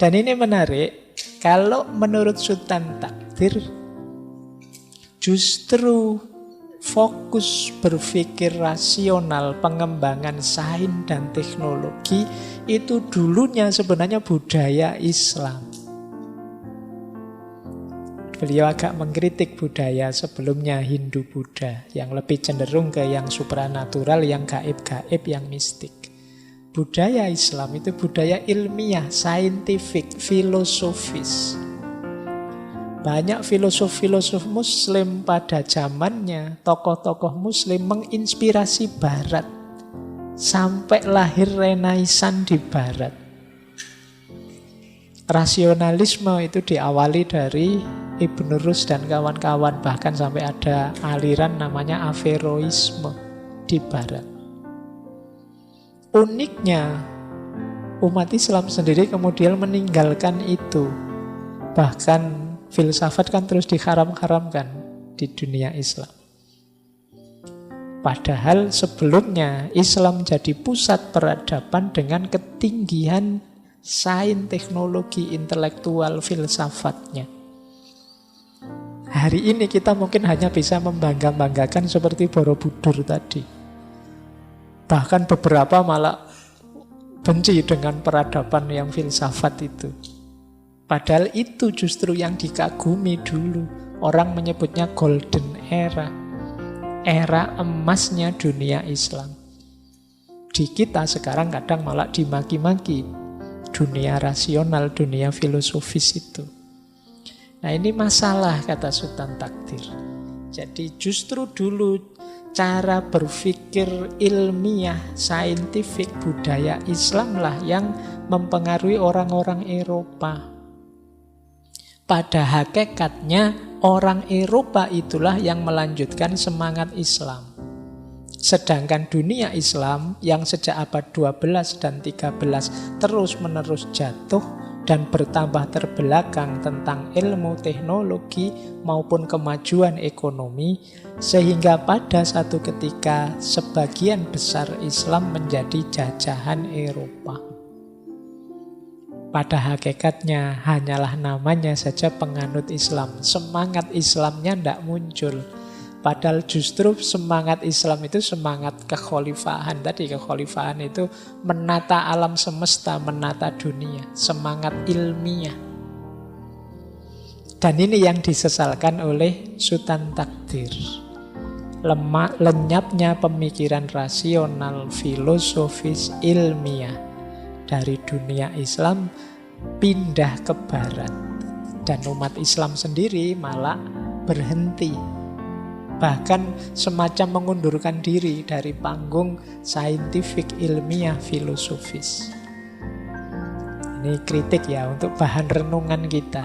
Dan ini menarik, kalau menurut Sultan Takdir, justru fokus berpikir rasional, pengembangan sains dan teknologi itu dulunya sebenarnya budaya Islam. Beliau agak mengkritik budaya sebelumnya Hindu-Buddha yang lebih cenderung ke yang supranatural, yang gaib-gaib, yang mistik. Budaya Islam itu budaya ilmiah, saintifik, filosofis. Banyak filosof-filosof Muslim pada zamannya, tokoh-tokoh Muslim menginspirasi Barat. Sampai lahir Renaissance di Barat. Rasionalisme itu diawali dari Ibn Rus dan kawan-kawan. Bahkan sampai ada aliran namanya Averroisme di Barat. Uniknya, umat Islam sendiri kemudian meninggalkan itu. Bahkan filsafat kan terus diharam-haramkan di dunia Islam. Padahal sebelumnya Islam jadi pusat peradaban dengan ketinggian sains, teknologi, intelektual, filsafatnya. Hari ini kita mungkin hanya bisa membangga-banggakan seperti Borobudur tadi. Bahkan beberapa malah benci dengan peradaban yang filsafat itu. Padahal itu justru yang dikagumi dulu. Orang menyebutnya golden era. Era emasnya dunia Islam. Di kita sekarang kadang malah dimaki-maki. Dunia rasional, dunia filosofis itu. Nah ini masalah, kata Sultan Takdir. Jadi justru dulu cara berpikir ilmiah, saintifik, budaya Islam lah yang mempengaruhi orang-orang Eropa. Pada hakikatnya orang Eropa itulah yang melanjutkan semangat Islam. Sedangkan dunia Islam yang sejak abad 12 dan 13 terus-menerus jatuh dan bertambah terbelakang tentang ilmu teknologi maupun kemajuan ekonomi, sehingga pada satu ketika sebagian besar Islam menjadi jajahan Eropa. Pada hakikatnya hanyalah namanya saja penganut Islam. Semangat Islamnya tidak muncul. Padahal justru semangat Islam itu semangat kekhalifahan. Tadi kekhalifahan itu menata alam semesta, menata dunia. Semangat ilmiah. Dan ini yang disesalkan oleh Sultan Takdir. Lenyapnya pemikiran rasional, filosofis, ilmiah dari dunia Islam pindah ke Barat. Dan umat Islam sendiri malah berhenti. Bahkan semacam mengundurkan diri dari panggung saintifik, ilmiah, filosofis. Ini kritik ya untuk bahan renungan kita.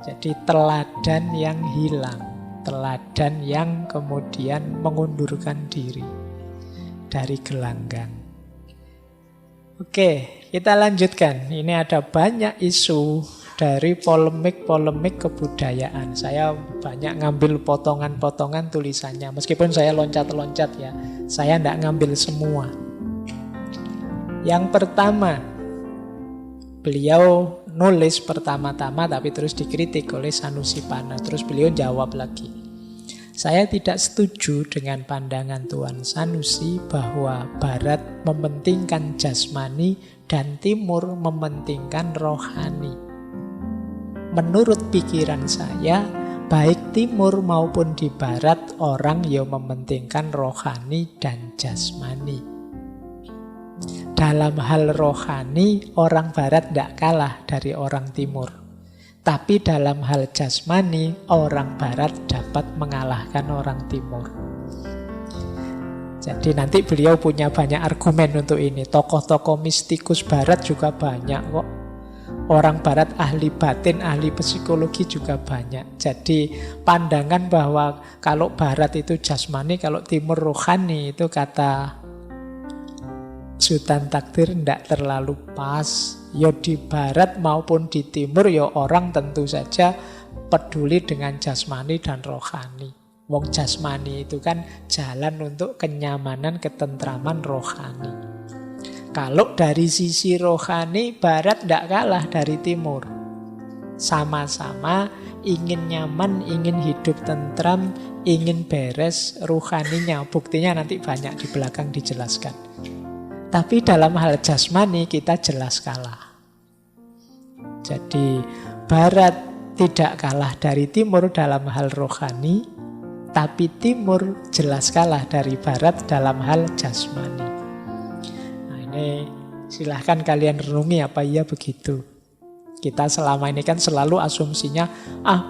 Jadi teladan yang hilang, teladan yang kemudian mengundurkan diri dari gelanggang. Oke, kita lanjutkan. Ini ada banyak isu dari polemik-polemik kebudayaan. Saya banyak ngambil potongan-potongan tulisannya. Meskipun saya loncat-loncat ya. Saya tidak ngambil semua. Yang pertama, beliau nulis pertama-tama tapi terus dikritik oleh Sanusi Pana. Terus beliau jawab lagi. Saya tidak setuju dengan pandangan Tuan Sanusi bahwa Barat mementingkan jasmani dan Timur mementingkan rohani. Menurut pikiran saya, baik Timur maupun di Barat, orang yang mementingkan rohani dan jasmani. Dalam hal rohani, orang Barat tidak kalah dari orang Timur. Tapi dalam hal jasmani, orang Barat dapat mengalahkan orang Timur. Jadi nanti beliau punya banyak argumen untuk ini. Tokoh-tokoh mistikus Barat juga banyak kok. Orang Barat ahli batin, ahli psikologi juga banyak. Jadi pandangan bahwa kalau Barat itu jasmani, kalau Timur rohani, itu kata Sultan Takdir tidak terlalu pas. Ya di Barat maupun di Timur ya orang tentu saja peduli dengan jasmani dan rohani. Wong jasmani itu kan jalan untuk kenyamanan, ketentraman rohani. Kalau dari sisi rohani, barat tidak kalah dari timur. Sama-sama ingin nyaman, ingin hidup tentram, ingin beres rohaninya. Buktinya nanti banyak di belakang dijelaskan. Tapi dalam hal jasmani kita jelas kalah. Jadi barat tidak kalah dari timur dalam hal rohani, tapi timur jelas kalah dari barat dalam hal jasmani. Nah ini silahkan kalian renungi apa iya begitu. Kita selama ini kan selalu asumsinya,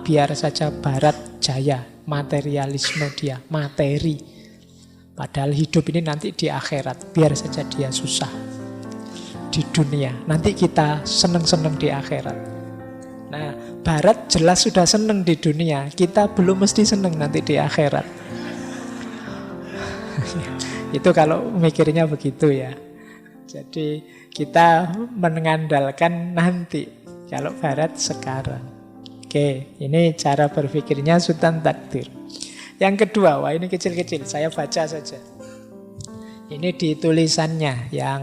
biar saja barat jaya, materialisme dia, materi. Padahal hidup ini nanti di akhirat, biar saja dia susah di dunia. Nanti kita seneng-seneng di akhirat. Nah, barat jelas sudah seneng di dunia, kita belum mesti seneng nanti di akhirat. Itu kalau mikirnya begitu ya. Jadi kita mengandalkan nanti, kalau barat sekarang. Oke, ini cara berpikirnya Sultan Takdir. Yang kedua, wah ini kecil-kecil, saya baca saja. Ini di tulisannya yang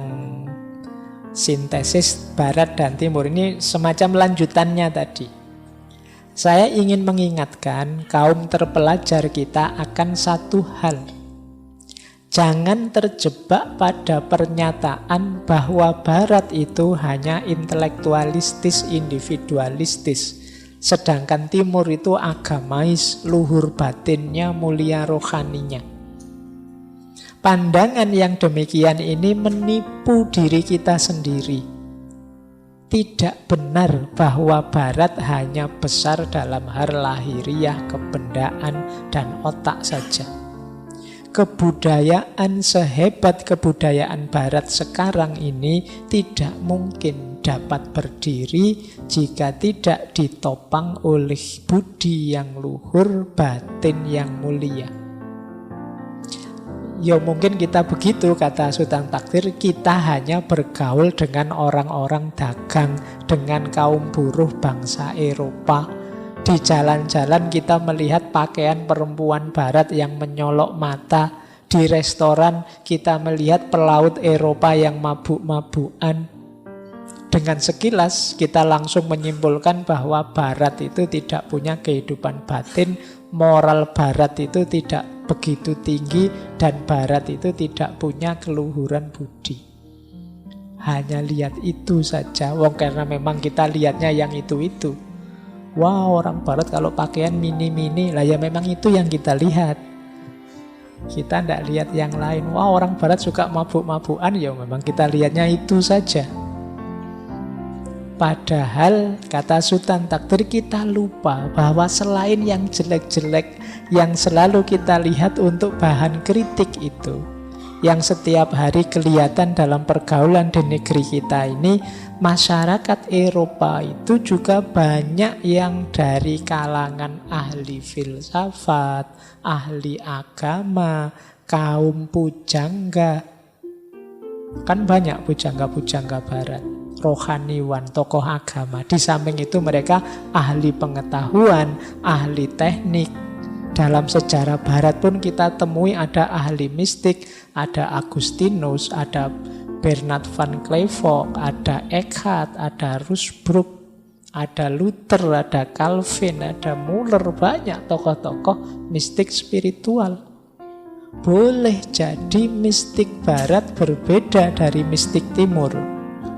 sintesis barat dan timur. Ini semacam lanjutannya tadi. Saya ingin mengingatkan kaum terpelajar kita akan satu hal. Jangan terjebak pada pernyataan bahwa barat itu hanya intelektualistis, individualistis. Sedangkan timur itu agamais, luhur batinnya, mulia rohaninya. Pandangan yang demikian ini menipu diri kita sendiri. Tidak benar bahwa barat hanya besar dalam hal lahiriah, kebendaan, dan otak saja. Kebudayaan sehebat kebudayaan barat sekarang ini tidak mungkin dapat berdiri jika tidak ditopang oleh budi yang luhur, batin yang mulia. Ya mungkin kita begitu, kata Sultan Takdir, kita hanya bergaul dengan orang-orang dagang, dengan kaum buruh bangsa Eropa. Di jalan-jalan kita melihat pakaian perempuan barat yang menyolok mata. Di restoran kita melihat pelaut Eropa yang mabuk-mabukan. Dengan sekilas kita langsung menyimpulkan bahwa barat itu tidak punya kehidupan batin, moral barat itu tidak begitu tinggi, dan barat itu tidak punya keluhuran budi. Hanya lihat itu saja, karena memang kita lihatnya yang itu-itu. Wah, orang barat kalau pakaian mini-mini, lah ya memang itu yang kita lihat. Kita tidak lihat yang lain. Wah, orang barat suka mabuk-mabukan, ya memang kita lihatnya itu saja. Padahal, kata Sultan Takdir, kita lupa bahwa selain yang jelek-jelek yang selalu kita lihat untuk bahan kritik itu, yang setiap hari kelihatan dalam pergaulan di negeri kita ini, masyarakat Eropa itu juga banyak yang dari kalangan ahli filsafat, ahli agama, kaum pujangga. Kan banyak pujangga-pujangga barat, rohaniwan, tokoh agama. Di samping itu mereka ahli pengetahuan, ahli teknik. Dalam sejarah barat pun kita temui ada ahli mistik, ada Agustinus, ada Bernard van Clairvaux, ada Eckhart, ada Rusbrook, ada Luther, ada Calvin, ada Muller. Banyak tokoh-tokoh mistik spiritual. Boleh jadi mistik barat berbeda dari mistik timur.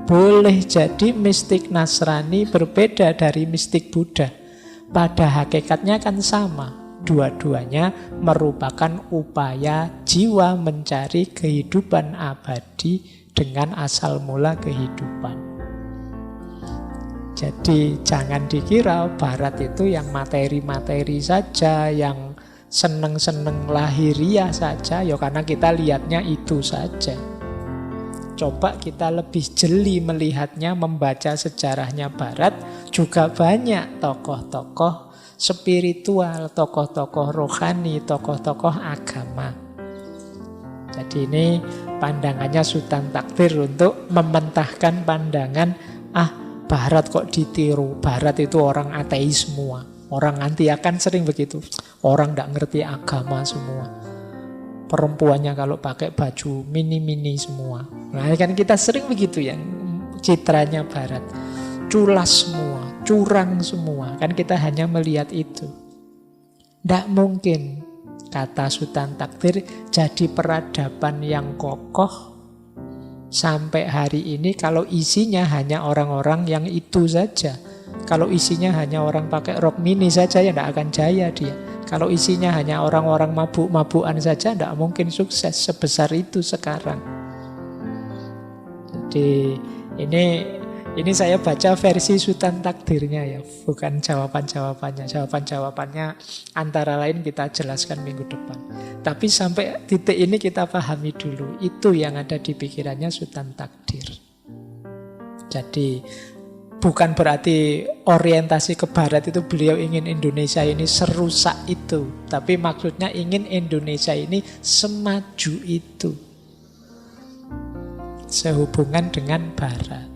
Boleh jadi mistik Nasrani berbeda dari mistik Buddha. Pada hakikatnya kan sama. Dua-duanya merupakan upaya jiwa mencari kehidupan abadi dengan asal mula kehidupan. Jadi jangan dikira barat itu yang materi-materi saja, yang seneng-seneng lahiriah saja, ya karena kita lihatnya itu saja. Coba kita lebih jeli melihatnya, membaca sejarahnya barat, juga banyak tokoh-tokoh spiritual, tokoh-tokoh rohani, tokoh-tokoh agama. Jadi ini pandangannya Sultan Takdir untuk mementahkan pandangan, barat kok ditiru, barat itu orang ateis semua, orang anti akan sering begitu, orang tidak ngerti agama semua. perempuannya kalau pakai baju mini-mini semua. Nah kan kita sering begitu ya, citranya barat. Culas semua, curang semua. Kan kita hanya melihat itu. Tidak mungkin kata Sutan Takdir jadi peradaban yang kokoh sampai hari ini kalau isinya hanya orang-orang yang itu saja. Kalau isinya hanya orang pakai rok mini saja ya tidak akan jaya dia. Kalau isinya hanya orang-orang mabuk-mabukan saja tidak mungkin sukses sebesar itu sekarang. Jadi ini saya baca versi Sutan Takdirnya ya, bukan jawaban-jawabannya. Jawaban-jawabannya antara lain kita jelaskan minggu depan. Tapi sampai titik ini kita pahami dulu, itu yang ada di pikirannya Sutan Takdir. Jadi bukan berarti orientasi ke barat itu beliau ingin Indonesia ini serusak itu. Tapi maksudnya ingin Indonesia ini semaju itu. Sehubungan dengan barat.